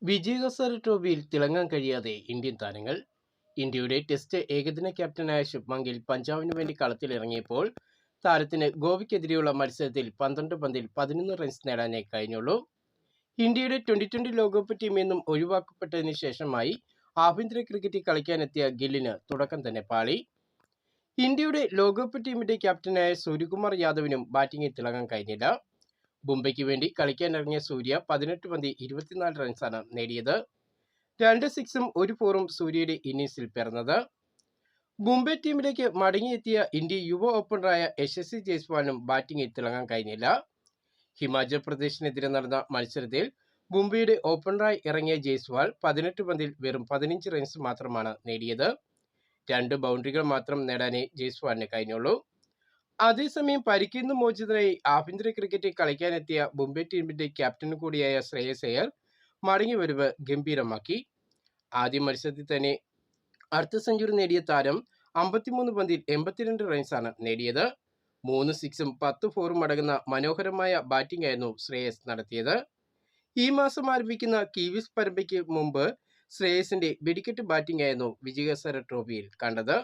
വിജയഹസാരെ ട്രോഫിയിൽ തിളങ്ങാൻ കഴിയാതെ ഇന്ത്യൻ താരങ്ങൾ. ഇന്ത്യയുടെ ടെസ്റ്റ് ഏകദിന ക്യാപ്റ്റനായ ശുഭ്മാൻ ഗിൽ പഞ്ചാബിനു വേണ്ടി കളത്തിലിറങ്ങിയപ്പോൾ താരത്തിന് ഗോവയ്ക്കെതിരെയുള്ള മത്സരത്തിൽ 12 പന്തിൽ 11 റൺസ് നേടാനേ കഴിഞ്ഞുള്ളൂ. ഇന്ത്യയുടെ 2020 ലോകകപ്പ് ടീമിൽ നിന്നും ഒഴിവാക്കപ്പെട്ടതിന് ശേഷമായി ആഭ്യന്തര ക്രിക്കറ്റിൽ കളിക്കാനെത്തിയ ഗില്ലിന് തുടക്കം തന്നെ പാളി. ഇന്ത്യയുടെ ലോകകപ്പ് ടീമിന്റെ ക്യാപ്റ്റനായ സൂര്യകുമാർ യാദവിനും ബാറ്റിംഗിൽ തിളങ്ങാൻ കഴിഞ്ഞില്ല. മുംബൈക്ക് വേണ്ടി കളിക്കാനിറങ്ങിയ സൂര്യ 18 പന്തിൽ 24 റൺസാണ് നേടിയത്. 2 സിക്സും 1 ഫോറും സൂര്യയുടെ ഇന്നിംഗ്സിൽ പിറന്നത്. മുംബൈ ടീമിലേക്ക് മടങ്ങിയെത്തിയ ഇന്ത്യ യുവ ഓപ്പണറായ യശസ്വി ജയ്സ്വാളിനും ബാറ്റിംഗിൽ തിളങ്ങാൻ കഴിഞ്ഞില്ല. ഹിമാചൽ പ്രദേശിനെതിരെ നടന്ന മത്സരത്തിൽ മുംബൈയുടെ ഓപ്പണറായി ഇറങ്ങിയ ജയ്സ്വാൾ 18 പന്തിൽ വെറും 15 റൺസ് മാത്രമാണ് നേടിയത്. 2 ബൗണ്ടറികൾ മാത്രം നേടാനേ ജയ്സ്വാളിന് കഴിഞ്ഞുള്ളൂ. അതേസമയം പരിക്കിൽ നിന്ന് മോചിതനായി ആഭ്യന്തര ക്രിക്കറ്റിൽ കളിക്കാനെത്തിയ മുംബൈ ടീമിന്റെ ക്യാപ്റ്റൻ കൂടിയായ ശ്രേയസ് അയ്യർ മടങ്ങിവരവ് ഗംഭീരമാക്കി. ആദ്യ മത്സരത്തിൽ തന്നെ അർദ്ധ സെഞ്ചുറി നേടിയ താരം 53 പന്തിൽ 82 റൺസാണ് നേടിയത്. 3 സിക്സും 10 ഫോറും അടങ്ങുന്ന മനോഹരമായ ബാറ്റിംഗ് ആയിരുന്നു ശ്രേയസ് നടത്തിയത്. ഈ മാസം ആരംഭിക്കുന്ന കിവീസ് പരമ്പരയ്ക്ക് മുമ്പ് ശ്രേയസിന്റെ വെടിക്കെട്ട് ബാറ്റിംഗ് ആയിരുന്നു വിജയഹസാരെ ട്രോഫിയിൽ കണ്ടത്.